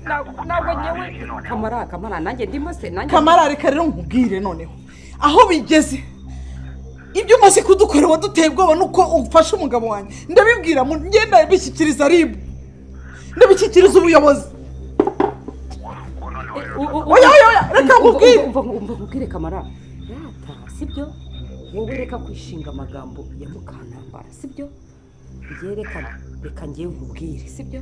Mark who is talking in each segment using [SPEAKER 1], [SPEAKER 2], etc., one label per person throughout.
[SPEAKER 1] ntabwo nyewe kamara nanjye ndimo se nanjye
[SPEAKER 2] Kamara reka rero nkubwire noneho aho bigeze ibyo umaze kudukora waduteye ubwoba nuko ufashe umugabo wanjye ndabibwira ngenda bishyikiriza RIB ndabishyikiriza ubuyobozi oya reka
[SPEAKER 1] nkubwire kamara yata sibyo wowe reka kwishinga amagambo ya Mukanambara sibyo byerekana reka ngiye nkubwire sibyo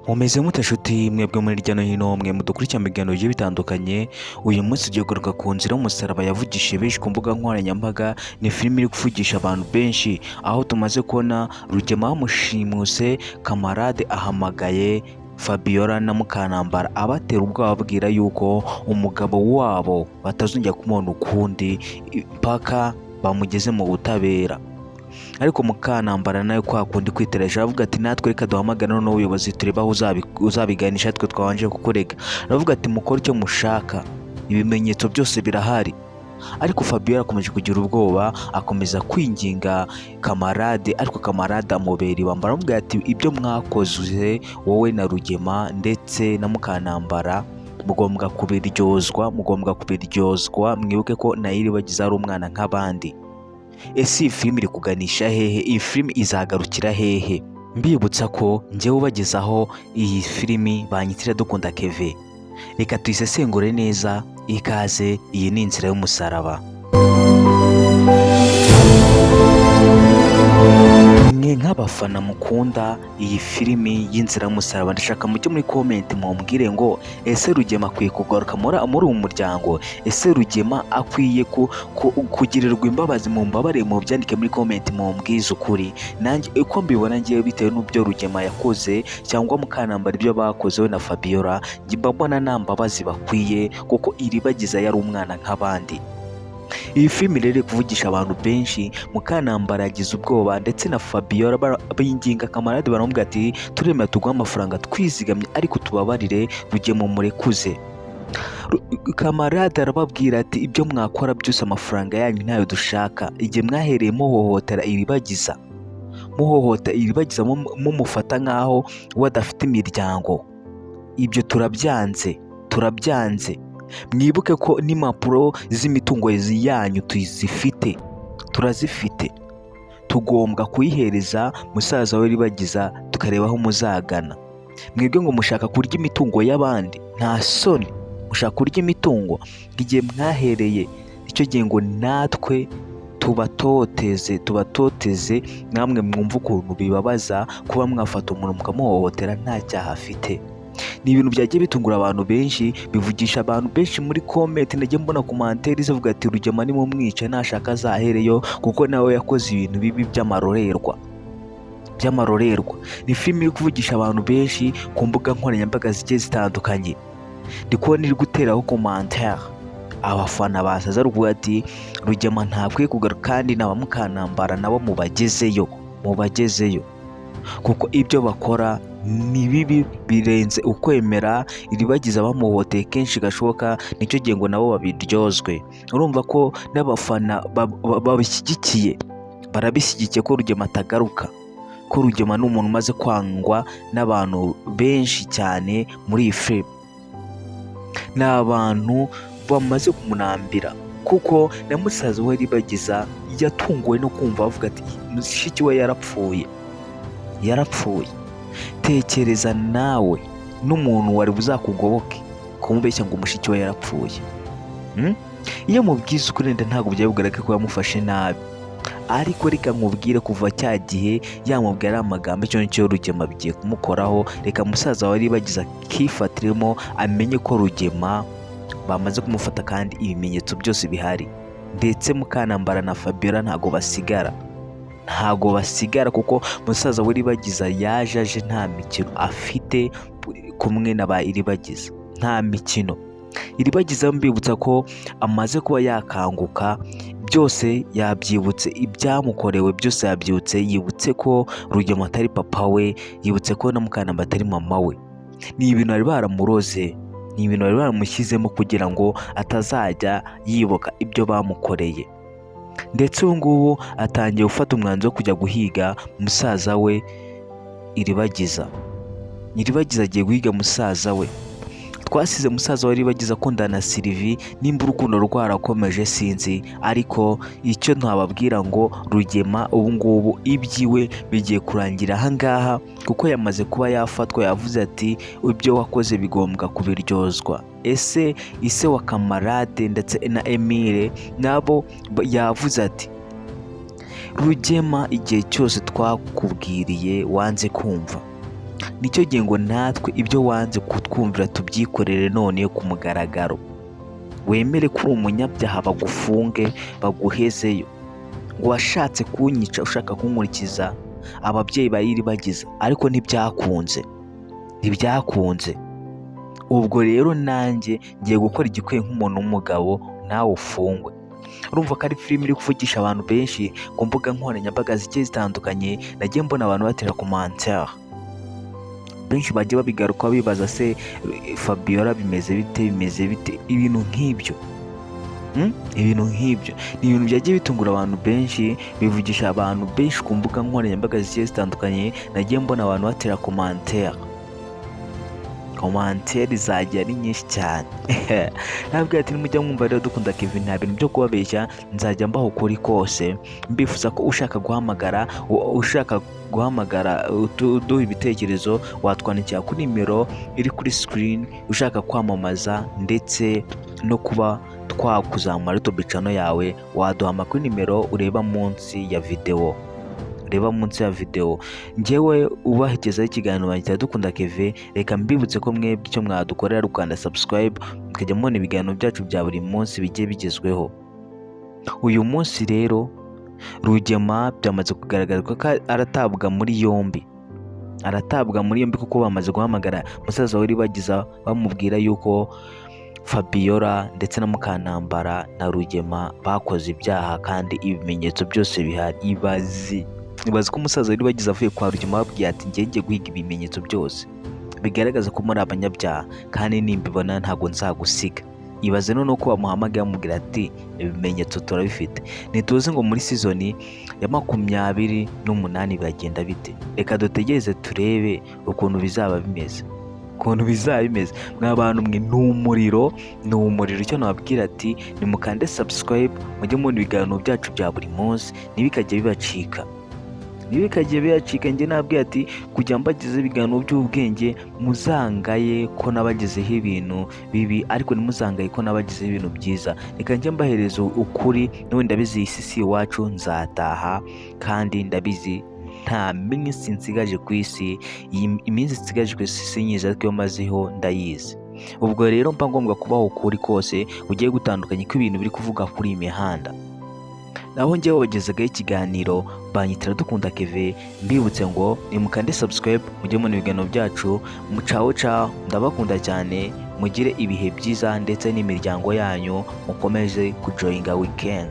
[SPEAKER 3] mumeze mute nshuti mwebwe muri hirya no hino mwe mudukurikira mu biganiro bigiye bitandukanye uyu munsi tugiye kugaruka ku nzira y'umusaraba yavugishije benshi ku mbuga nkoranyambaga ni filime iri kuvugisha abantu benshi aho tumaze kubona Rugema bamushimuse Kamarade ahamagaye Fabiola na Mukanambara abatera ubwoba babwira yuko umugabo wabo batazongera kumubona ukundi mpaka bamugeze mu butabera. Ariko Mukanambara nayo kwa kundi kwiteresha avuga ati natwe reka duhamagara n'ubuyobozi tureba aho uzabiganisha twe twabanje kukurega. Aravuga ati mukora icyo mushaka ibimenyetso byose birahari. Ariko Fabiola akomeje kugira ubwoba akomeza kwinginga Kamarade ariko Kamarade amubera ibamba aravuga ati ibyo mwakoze wowe na Rugema ndetse na Mukanambara mugomba kubiryozwa mwibuke ko Nayiri bagize ari umwana nk'abandi. Ese iyi filime iri kuganisha hehe? Iyi filime izagarukira hehe? Mbibutsa ko njyewe ubagezaho iyi filime banyitira Dukunda Kevin. Reka tuyisesengure neza. Ikaze, iyi ni inzira y'umusaraba. Mwe nk'abafana mukunda iyi filimi y'inzira y'umusaraba ndashaka mujye muri comment mumbwire ngo ese Rugema akwiye kugaruka muri uwo muryango? Ese Rugema akwiye kugirirwa imbabazi? Mumbabare mu byandike muri comment mumbwize ukuri. Nanjye uko mbibona ngiye bitewe n'ubyo Rugema yakoze cyangwa Mukanambara ibyo bakoze we na Fabiola njye mbona nta mbabazi bakwiye kuko iribagiza yari umwana nk'abandi. Iyi filime rero kuvugisha abantu benshi. Mukanambara yagize ubwoba ndetse na Fabiola bayinginga Kamarade baramubwira ati turemera tuguha amafaranga twizigamye ariko tubabarire Rugema murekuze. Kamarade arababwira ati ibyo mwakora byose amafaranga yanyu ntayo dushaka. Igihe mwahereye muhohotera iribagiza mumufata nk'aho wadafite imiryango, ibyo turabyanze. Mwibuke ko n'impapuro z'imitungo yanyu turazifite. Tugomba kuyihereza musaza we Ribagiza tukareba aho muzagana. Mwebwe ngo mushaka kurya imitungo y'abandi, nta soni mushaka kurya imitungo. Igihe mwahereye icyo gihe ngo natwe tubatoteze namwe mwumva ukuntu bibabaza kuba mwafata umuntu mukamuhohotera nta cyaha afite. Ni ibintu byagiye bitungura abantu benshi, bivugisha abantu benshi muri comment. Najye mbona commentaire zivuga ati Rugema ni mu mwica nashaka azahereyo kuko nawe yakoze ibintu bibi by'amarorerwa. Ni filime iri kuvugisha abantu benshi ku mbuga nkoranyambaga zigiye zitandukanye. Ndi kubona iri guteraho commentaire abafana basaza ruvuga ati Rugema ntakwiye kugaruka kandi na Mukanambara nabo mubagezeyo kuko ibyo bakora ni bibi birenze ukwemera. Iribagiza bamuhoteye kenshi gashoboka, nicyo gihe ngo nabo babiryozwe. Urumva ko n'abafana barabishyigikiye ko Rugema atagaruka, ko Rugema ni umuntu umaze kwangwa n'abantu benshi cyane muri iyi filime. Ni abantu bamaze kumunambira kuko na musaza we Ribagiza yatunguwe no kumva avuga ati mushiki we yarapfuye. Tekereza nawe n'umuntu wari buzakugoboke kumubeshya ngo mushiki we yarapfuye. Iyo mubwiza ukuri ntabwo byari bugaragara ko yamufashe nabi, ariko reka nkubwire kuva cya gihe yamubwira amagambo icyo nicyo Rugema bigiye kumukoraho. Reka musaza we Ribagiza akifatiremo amenye ko Rugema bamaze kumufata kandi ibimenyetso byose bihari. Ndetse Mukanambara na Fabiola ntago basigara kuko musaza we Ribagiza yaje nta mikino afite kumwe n'aba Iribagiza, nta mikino. Iribagiza mbibutsa ko amaze kuba yakanguka, byose yabyibutse, ibyamukorewe byose yabyibutse. Yibutse ko Rugema atari papa we, yibutse ko na Mukanambara atari mama we. Ni ibintu bari baramuroze, ni ibintu bari baramushyizemo kugira ngo atazajya yibuka ibyo bamukoreye. Ndetse ubu ngubu atangiye gufata umwanzuro wo kujya guhiga musaza we Iribagiza. Nyiribagiza agiye guhiga musaza we. Twasize musaza wa Nyiribagiza akundana na Sylvie, nimba urukundo rwarakomeje sinzi, ariko icyo ntababwira ngo Rugema ubu ngubu ibyiwe bigiye kurangira ahangaha, kuko yamaze kuba yafatwa. Yavuze ati ibyo wakoze bigombwa kubiryozwa. Ese ise wa Kamarade ndetse na Emile nabo yavuze ati Rugema, igihe cyose twakubwiriye wanze kumva, nicyo gihe ngo natwe ibyo wanze kutwumvira tubyikorere none ku mugaragaro. Wemere ko uri umunyabyaha, bagufunge baguhezeyo. Ngo washatse kunyica ushaka kunkurikiza ababyeyi ba Nyiribagiza, ariko ntibyakunze. Ubwo rero nanjye ngiye gukora igikwiye nk'umuntu w'umugabo, nawe ufungwe. Urumva ko ari filime iri kuvugisha abantu benshi ku mbuga nkoranyambaga zigiye zitandukanye. Nagiye mbona abantu batera commentaire, benshi bagiye babigaruka bibaza se Fabiola bimeze bite ibintu nk'ibyo. Ibintu nk'ibyo ni ibintu byagiye bitungura abantu benshi, bivugisha abantu benshi ku mbuga nkoranyambaga zigiye zitandukanye. Nagiye mbona abantu batera commentaire zagiye ari nyinshi cyane. Nabwo ati nimujya mwumva rero dukunda Kevin, nta bintu byo kubabeshya, nzajya mbaho ukuri kose. Mbifuza ko ushaka guhamagara uduha ibitekerezo, watwandikira kuri nimero iri kuri screen. Ushaka kwamamaza ndetse no kuba twakuzamura YouTube channel yawe, waduhama kuri nimero ureba munsi ya video. Njyewe ubahekezaho ikiganiro banjye dukunda Kevin. Reka mbibutse ko mwebwe icyo mwadukorera rukanda subscribe, mukajya mubona ibiganiro byacu bya buri munsi bigiye bigezweho. Uyu munsi rero Rugema byamaze kugaragara ko aratabwa muri yombi kuko bamaze guhamagara musaza wa Nyiribagiza bamubwira yuko Fabiola ndetse na Mukantambara na Rugema bakoze ibyaha kandi ibimenyetso byose bihari. Ibaze ko umusaza wa Nyiribagiza avuye kwa Rugema babwiye ati ngiye guhiga ibimenyetso byose bigaragaza ko muri abanyabyaha, kandi nimbibona ntabwo nzagusiga. Ibaze none ko bamuhamagaye bamubwira ati ibimenyetso turabifite. Ntituzi ngo muri season ya 28 bagenda bite. Reka dutegereze turebe ukuntu bizaba bimeze. Mwa bantu mwe ni umuriro. Icyo nababwira ati nimukande subscribe, mujye mubona ibiganiro byacu bya buri munsi, ntibikajye bibacika. Njye nababwira ati kujya mbagezeho ibiganiro by'ubwenge, muzangaye ko nabagezeho ibintu bibi, ariko ntimuzangaye ko nabagezeho ibintu byiza. Reka njye mbahereza ukuri. Nawe ndabizi iyi si iwacu nzataha, kandi ndabizi nta minsi nsigaje ku isi. Iminsi nsigaje ku isi sinyizi, ariko iyo mazeho ndayizi. Ubwo rero mba ngombwa kubaho ukuri kose ugiye gutandukanye ko ibintu biri kuvuga kuri iyi mihanda. Naho njyewe wabagezagaho ikiganiro banyitira dukunda Kevin. Mbibutse ngo nimukande subscribe, mujye mubona ibiganiro byacu. Ciao, ndabakunda cyane. Mugire ibihe byiza ndetse n'imiryango yanyu, mukomeze kujoyinga weekend.